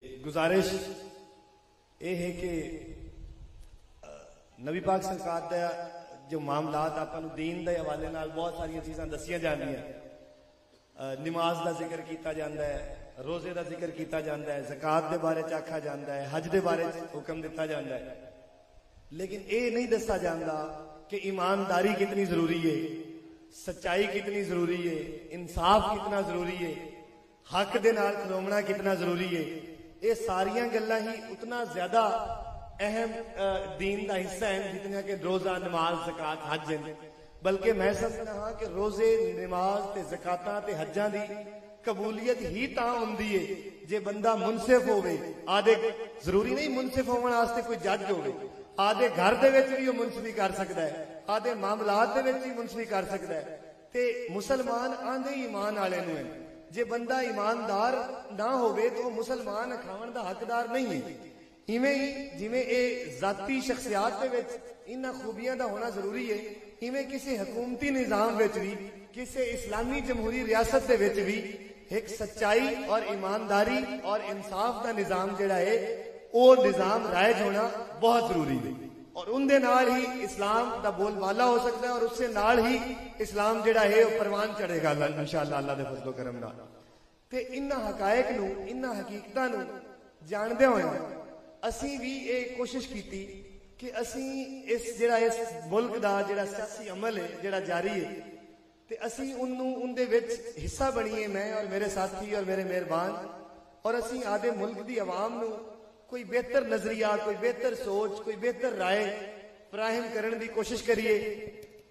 गुजारिश ये है कि नबी पाक सरकार का जो मामलात आपां नूं दीन के हवाले नाल बहुत सारिया चीज़ां दसियां जांदियां, नमाज का जिक्र किया जाता है, रोजे का जिक्र किया जाता है, ज़कात के बारे च आखा जाता है, हज के बारे हुक्म दिता जाता है, लेकिन ये नहीं दसा जाता कि ईमानदारी कितनी जरूरी है, सच्चाई कितनी जरूरी है, इंसाफ कितना जरूरी है, हक दे नाल खलोमना कितना जरूरी है। ये सारिया गल्लां ही उतना ज्यादा अहम दीन का हिस्सा है जितना कि रोजा, नमाज, ज़कात, हज हैं। बल्कि मैं समझना हाँ कि रोजे, नमाज ते ज़कातां ते हज्जां दी कबूलियत ही तां हुंदी है जे बंदा मुनसिफ होवे। आदे जरूरी नहीं मुनसिफ होने वास्ते कोई जज होवे, आदे घर दे विच भी मुनसिफी कर सकता है, आदे मामलात दे विच भी मुनसिफी कर सकता है। ते मुसलमान आंदे ईमान वाले नूं है, जे बंदा ईमानदार ना होवे तो मुसलमान खावन दा हकदार नहीं है। इवें ही जिवें ये जाती शख्सियात दे विच इन्हां खूबियां दा होना जरूरी है, इवें किसी हुकूमती निजाम विच भी, किसी इस्लामी जमहूरी रियासत दे विच भी एक सच्चाई और ईमानदारी और इंसाफ का निजाम जिहड़ा है वो निजाम रायज होना बहुत जरूरी है। और उनके नाल ही इस्लाम का बोलबाला हो सकता है और उससे नाल ही इस्लाम जिहड़ा है वो परवान चढ़ेगा इंशाअल्लाह अल्लाह दे फजलो करम नाल। ते इन्हां हकायक नूं, इन्हां हकीकतां नूं जाणदे होए असीं भी ये कोशिश की कि असीं इस जिहड़ा इस मुल्क का जिहड़ा सियासी अमल है जिहड़ा जारी है ते असीं उन्नूं उनदे विच हिस्सा बणीए, मैं और मेरे साथी और मेरे मेहरबान, और असीं आदे मुल्क की अवाम नूं कोई बेहतर नजरिया, कोई बेहतर सोच, कोई बेहतर राय फराहम करने की कोशिश करिए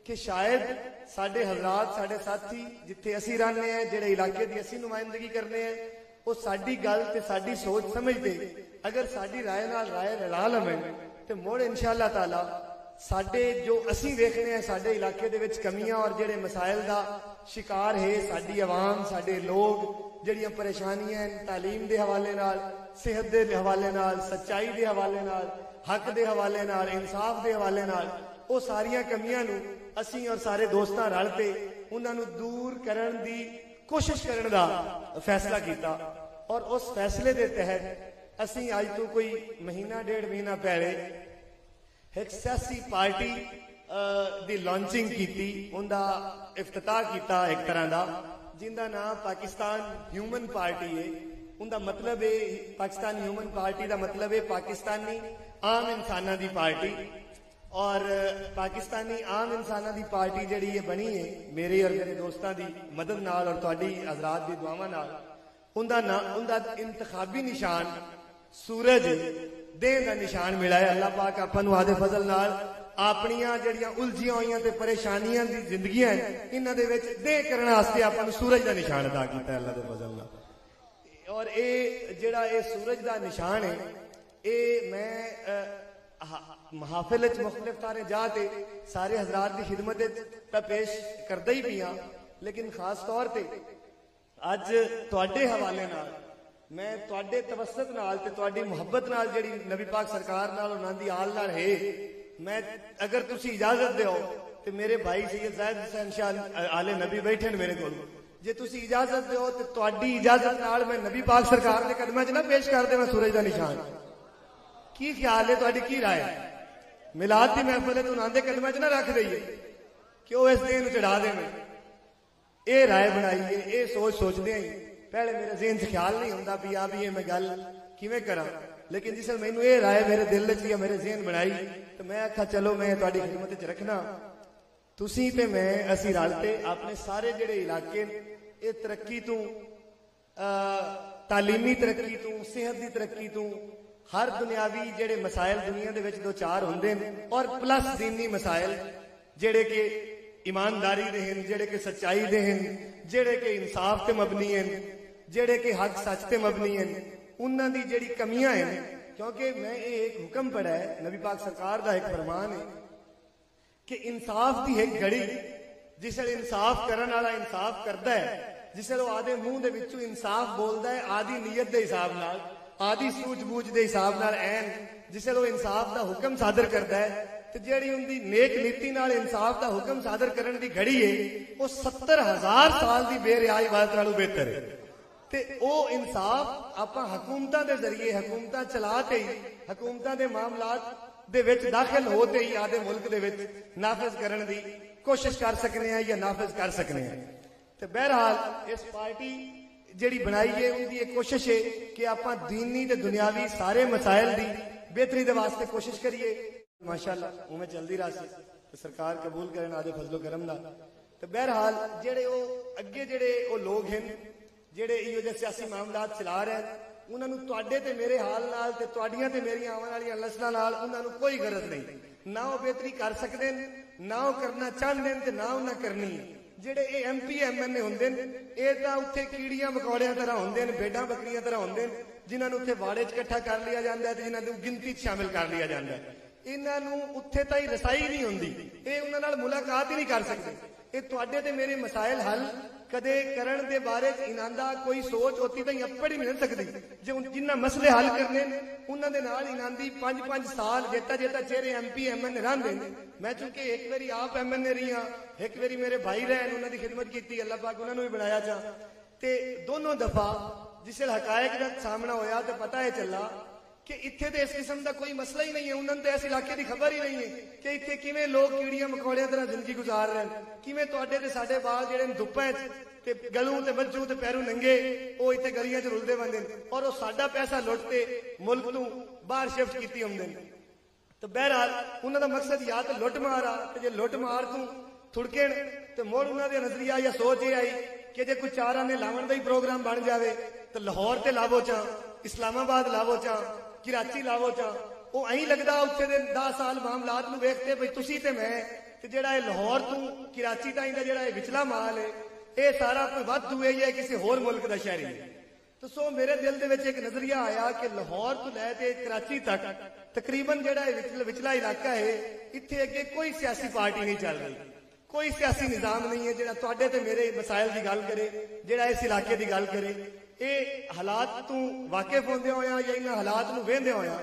कि शायद साडे हजरात, साडे साथी जिथे असीं रहने हैं, जिहड़े इलाके की असीं नुमाइंदगी करने हैं, वो साडी गल ते साडी सोच समझते अगर साडी राय नाल राय रला लवें ते मुड़ इंशाअल्लाह ताला साडे जो असीं देखने हैं साडे इलाके दे विच कमियां और जिहड़े मसाइल दा शिकार है साडी अवाम, साडे लोग, जिहड़ियां परेशानियां हैं तालीम दे हवाले नाल, सेहत दे हवाले नाल, सच्चाई दे हवाले नाल, हक दे हवाले नाल, इंसाफ दे हवाले नाल, वो सारियां कमियां नूं असीं और सारे दोस्तां रल के उन्हां नूं दूर करन दी कोशिश करन दा फैसला कीता। और उस फैसले दे तहत असीं अज तो कोई महीना डेढ़ महीना पहले एक सियासी पार्टी दी लॉन्चिंग की, उनका इफ्तिताह किया एक तरह का, जिनका नाम पाकिस्तान ह्यूमन पार्टी है। उनका मतलब है पाकिस्तान ह्यूमन पार्टी का मतलब है पाकिस्तानी आम इंसाना की पार्टी। और पाकिस्तानी आम इंसाना की पार्टी जिहड़ी ये बनी है मेरे और मेरे दोस्तों की मदद नाल और तुहाडी हजरात की दुआवां नाल, उनका इंतखाबी निशान सूरज देह का निशान मिला है। अल्लाह पाक आपां नूं आदे फजल नाल अपनियां जिहड़ियां उलझियां होईयां ते परेशानियां दी जिंदगियां इन्हां दे विच देह करने वास्ते आपां नूं सूरज का निशान अदा कीता है अल्लाह दे फजल नाल। और ये जिहड़ा ये सूरज का निशान है ये मैं महाफिल च मुख्तलिफ तारे जाते सारे हजरात की खिदमत पेश करदा ही पिया, लेकिन खास तौर पर अज तुहाडे हवाले नाल मैं तुहाडे तवस्सुत नाल ते तुहाडी मुहब्बत नाल जिहड़ी नबी पाक सरकार नाल उन्हां दी आल नाल है, मैं अगर तुसी इजाजत दो तो मेरे भाई सैयद ज़ाहिद हुसैन शाह आले नबी बैठे मेरे को, जे तुसी इजाजत दो तो तुहाडी इजाजत नाल मैं नबी पाक सरकार के कदमां च ना पेश कर देवां सूरज का निशान। की ख्याल है, तुहाडी की राय है? मिलाद की महफिल है तो उन्हां दे कदमां च ना रख दईए कि वो इस दिन चढ़ा देवें। ये राय बनाइए, ये सोच सोचते हैं। पहले मेरे ज़हन च ख्याल नहीं होंदा भी आ भी ये मैं गल किवें करां, लेकिन जिस मैनू ये राय मेरे दिल च मेरे ज़हन बनाई तो मैं आखा चलो मैं तुहाडी खिदमत च रखना। तुसी ते मैं असीं रल के अपने सारे जिहड़े इलाके ये तरक्की तो तालीमी तरक्की तो सेहत की तरक्की तो हर दुनियावी जिहड़े मसाइल दुनिया दे विच दो चार हुंदे ने और प्लस दीनी मसाइल जिहड़े कि ईमानदारी दे हैं, जिहड़े कि सच्चाई दे हैं, जिहड़े कि इंसाफ ते मबनी हैं, जिहड़े कि हक सच ते मबनी हैं, उन्हां दी जिहड़ी कमियां हैं। क्योंकि मैं ये एक हुक्म पढ़ा है नबी पाक सरकार का एक फरमान है कि इंसाफ की एक घड़ी जिस इंसाफ करने वाला इंसाफ करता है, जिस वो आदे मुंह दे विचों इंसाफ बोलता है आदि नीयत के हिसाब नाल, आदि सूझबूझ के हिसाब नाल, ऐन जिस वो इंसाफ का हुक्म सादर करता है तो जिहड़ी उनकी नेक नीति नाल इंसाफ का हुक्म सादर करने की घड़ी है वो 70,000 साल की बेरिया इबादत नालों बेहतर है। ਤੇ ਉਹ ਇਨਸਾਫ ਆਪਾਂ ਹਕੂਮਤਾਂ ਦੇ ਜ਼ਰੀਏ ਹਕੂਮਤਾਂ ਚਲਾ ਤੇ ਹੀ ਹਕੂਮਤਾਂ ਦੇ ਮਾਮਲਾਤ ਦੇ ਵਿੱਚ ਦਾਖਲ ਹੋ ਤੇ ਹੀ ਆਦੇ ਮੁਲਕ ਦੇ ਵਿੱਚ ਨਾਫਜ਼ ਕਰਨ ਦੀ ਕੋਸ਼ਿਸ਼ ਕਰ ਸਕਨੇ ਆ ਜਾਂ ਨਾਫਜ਼ ਕਰ ਸਕਨੇ ਆ। ਤੇ ਬਹਿਰਹਾਲ ਇਸ ਪਾਰਟੀ ਜਿਹੜੀ ਬਣਾਈ ਹੈ ਉਹਦੀ ਇਹ ਕੋਸ਼ਿਸ਼ ਹੈ ਕਿ ਆਪਾਂ दीनी ਤੇ ਦੁਨਿਆਵੀ ਸਾਰੇ ਮਸਾਇਲ ਦੀ ਬਿਹਤਰੀ ਦੇ ਵਾਸਤੇ ਕੋਸ਼ਿਸ਼ ਕਰੀਏ। ਮਾਸ਼ਾਅੱਲਾ ਉਵੇਂ ਚੱਲਦੀ ਰਾਸੀ ਤੇ ਸਰਕਾਰ ਕਬੂਲ ਕਰਨ ਆਦੇ ਫਜ਼ਲੋ ਕਰਮ ਨਾਲ। ਤੇ ਬਹਿਰਹਾਲ ਜਿਹੜੇ ਉਹ ਅੱਗੇ ਜਿਹੜੇ ਉਹ ਲੋਕ ਹਨ ਜਿਹੜੇ ਇਹੋ ਜਿਹੇ ਸਿਆਸੀ ਮਾਮਲਾਤ ਚਲਾ ਰਹੇ ਹਨ ਉਹਨਾਂ ਨੂੰ ਤੁਹਾਡੇ ਤੇ ਮੇਰੇ ਹਾਲ ਨਾਲ ਤੇ ਤੁਹਾਡੀਆਂ ਤੇ ਮੇਰੀਆਂ ਆਉਣ ਵਾਲੀਆਂ ਨਸਲਾਂ ਨਾਲ ਉਹਨਾਂ ਨੂੰ ਕੋਈ ਗਰਜ਼ ਨਹੀਂ। ਨਾ ਉਹ ਬਿਹਤਰੀ ਕਰ ਸਕਦੇ ਨੇ, ਨਾ ਉਹ ਕਰਨਾ ਚਾਹੁੰਦੇ ਨੇ ਤੇ ਨਾ ਉਹਨਾਂ ਕਰਨੀ ਹੈ। ਜਿਹੜੇ ਇਹ MP MNA ਹੁੰਦੇ ਨੇ ਇਹ ਤਾਂ ਉੱਥੇ ਕੀੜੀਆਂ ਮਕੌੜਿਆਂ ਤਰ੍ਹਾਂ ਹੁੰਦੇ ਨੇ, ਭੇਡਾਂ ਬੱਕਰੀਆਂ ਤਰ੍ਹਾਂ ਹੁੰਦੇ ਨੇ ਜਿਨ੍ਹਾਂ ਨੂੰ ਉੱਥੇ ਵਾੜੇ 'ਚ ਇਕੱਠਾ ਕਰ ਲਿਆ ਜਾਂਦਾ ਤੇ ਜਿਨ੍ਹਾਂ ਨੂੰ ਗਿਣਤੀ 'ਚ ਸ਼ਾਮਿਲ ਕਰ ਲਿਆ ਜਾਂਦਾ। ਇਹਨਾਂ ਨੂੰ ਉੱਥੇ ਤਾਂ ਹੀ ਰਸਾਈ ਨਹੀਂ ਹੁੰਦੀ, ਇਹ ਉਹਨਾਂ ਨਾਲ ਮੁਲਾਕਾਤ ਹੀ ਨਹੀਂ ਕਰ ਸਕਦੇ। ਇਹ ਤੁਹਾਡੇ ਤੇ ਮੇਰੇ ਮਸਾਇਲ ਹੱਲ कदे करण दे बारे इनांदा कोई सोच होती तो अप्पड़ ही मिल सकती जो जिन्ना मसले हल करने उन्होंने नाल इनांदी 5-5 साल जेता जेता चेहरे MP MNA रहंदे ने। मैं चूंकि एक बारी आप MNA रही हाँ, एक बारी मेरे भाई रहे उन्होंने खिदमत की, अल्लाह पाक उन्होंने भी बनाया जा ते दोनों दफा जिसे हकायक का सामना होया तो पता है चला कि इत्थे तो इस किस्म का कोई मसला ही नहीं है। उन्होंने तो इस इलाके की खबर ही नहीं है कि इत्थे किवें लोग कीड़ियां मकौड़ियां तरह जिंदगी गुजार रहे हैं, किवें तुहाडे ते साडे बाल जिहड़े धुप्पां ते गलूं ते मज्जू ते पैरों नंगे वो इत्थे गलियां च रुलदे बंदे और वो साडा पैसा लुटते मुल्क तों बाहर शिफ्ट कीती आउंदे ने। तो बहरहाल उन्हां दा मकसद या तो लुट मार आ ते जे लुट मार तों थुड़कण ते मुड़ उन्हां दा नजरिया या सोच ये आई कि जे कोई 4 आने लावण दा ही प्रोग्राम बन जावे तो लाहौर ते लावो चा, इस्लामाबाद लावो चा, कराची लावो चा। वो अं लगता उत्थे दे 10 साल मामलात नूं वेखते बई तुसी ते मैं ते जिहड़ा ये लाहौर तों कराची ताईं दा जिहड़ा विचला माल है ये सारा कोई वाधू है या किसी होर मुल्क दा शहरी है। तो सो मेरे दिल दे विच एक नजरिया आया कि लाहौर तो लैके कराची तक तकरीबन जिहड़ा विचला इलाका है इत्थे अगे कोई सियासी पार्टी नहीं चल रही, कोई सियासी निजाम नहीं है जिहड़ा तुहाडे ते मेरे मसाइल की गल करे, जिहड़ा इस इलाके की गल करे। ये हालात तू वाकिफ होंदे होया या इन हालात नूं वेंदे होया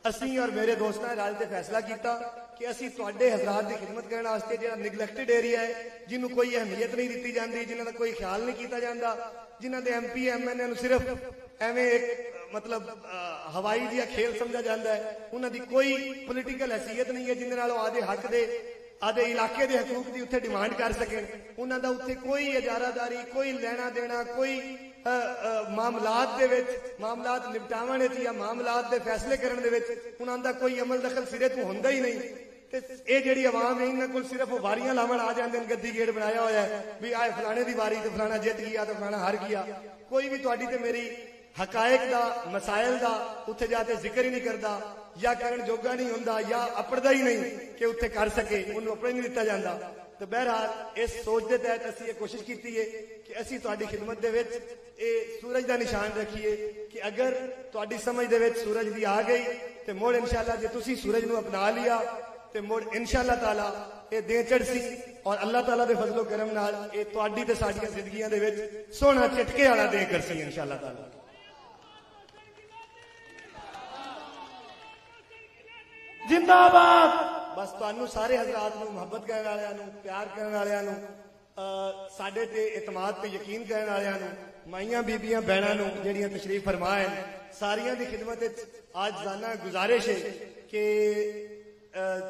असीं और मेरे दोस्तां ने रल के फैसला किया कि असीं तुहाडे हज़रात की खिदमत करने वास्ते जिहड़ा निगलैक्टेड एरिया है जिन्हों कोई अहमियत नहीं दी जाती, जिन्हां दा कोई ख्याल नहीं किया जाता, जिन्हां दे MP MNA नूं सिर्फ एवें एक मतलब हवाई जिहा खेल समझा जाता है, उन्हां दी कोई पोलीटिकल हैसीयत नहीं है जिन्हां नाल आदे हक दे आदे इलाके के हकूक की उत्थे डिमांड कर सके। उन्हां दा उत्थे कोई इजारादारी, कोई लेना देना, कोई मामलात दे विच मामलात निपटावन या मामलात दे फैसले करन दे विच उन्हां दा कोई अमल दखल सिरे तो हुंदा ही नहीं। ते ये जिहड़ी आवाम है इन्हां कोल सिर्फ वारियां लावण आ जांदे ने, गद्दी गेट बनाया होया है भी आए फलाने दी वारी ते फलाना जित गया तो फलाना हार गया। कोई भी तुहाडी ते मेरी हकायक दा मसाइल दा उत्थे जाके जिक्र ही नहीं करता या करण जोगा नहीं हुंदा या अपड़दा ही नहीं कि उत्थे कर सके, उन्होंने अपने नहीं दिता जाता। तो बहरहाल इस सोच के तहत असीं ये कोशिश की है कि असीं तुहाडी खिदमत दे विच ये सूरज का निशान रखिए कि अगर तुहाडी समझ दे विच सूरज दी आ गई तो मुड़ इंशाअल्लाह जे तुसीं सूरज नूं अपना लिया तो मुड़ इंशाअल्लाह ताला ये दे चढ़सी और अल्लाह ताला दे फजलो करम नाल ये तुहाडी ते साडीआं जिंदगियां दे विच सोहना झटके वाला दे करसी इंशाअल्लाह ताला। जिंदाबाद। बस तुहानू सारे हजरात नूं मुहब्बत करने वालियां नूं, प्यार करने वालियां नूं, साडे ते इतमाद ते यकीन करने वालियां नूं, माइयां बीबियां बहनां नूं जिहड़ियां तशरीफ फरमा है सारियां दी खिदमत विच आज जाना गुजारिश है कि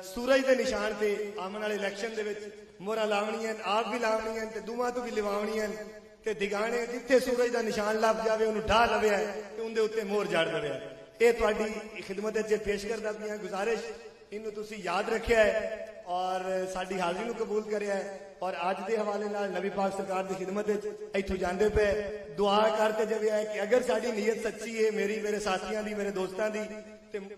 सूरज के निशान से आने वाले इलैक्शन दे विच मोहरां लावणियां, आप भी लावणियां ते दूवां तो भी लिवावणियां ते दिगाने जिथे सूरज का निशान लभ जाए उन्होंने ढा लविया ते उनके उत्ते मोहर जड़ लविया। ये तुहाडी खिदमत च पेश करदा पिया गुजारिश इनू तुसी याद रखिया है और साडी हाज़री नूं कबूल करिया है और अज के हवाले नाल नबी पाक सरकार की खिदमत इत्थों जांदे पे दुआ करते जब है कि अगर साडी नीयत सच्ची है मेरी मेरे साथियों की मेरे दोस्तों की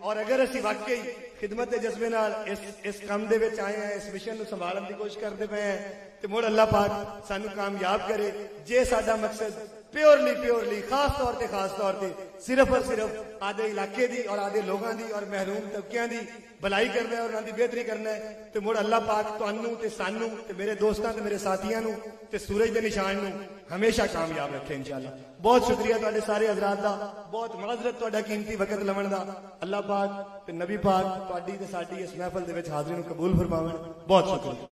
और अगर असीं वाकई खिदमत के जज्बे नाल इस काम दे विच आए हैं, इस मिशन नूं संभालण की कोशिश करते पे हैं तो मुड़ अल्लाह पाक सानू कामयाब करे। जे साडा मकसद प्योरली खास तौर पर सिर्फ और सिर्फ आदे इलाके दी और आदे लोगों की और महरूम तबकियां की भलाई करना है और उन्हां दी बेहतरी करना है तो मुड़ अल्लाह पाक तुहानू ते सानू ते मेरे दोस्तों ते मेरे साथियों नूं ते सूरज के निशान नूं हमेशा कामयाब रखे इंशाअल्लाह। बहुत शुक्रिया तुहाडे सारे हजरात दा, बहुत माजरत तुहाडा कीमती वक्त लवण दा। अल्लाह पाक ते नबी पाक तुहाडी ते साडी इस महफल दे विच हाज़री नूं कबूल फरमावण। बहुत शुक्रिया।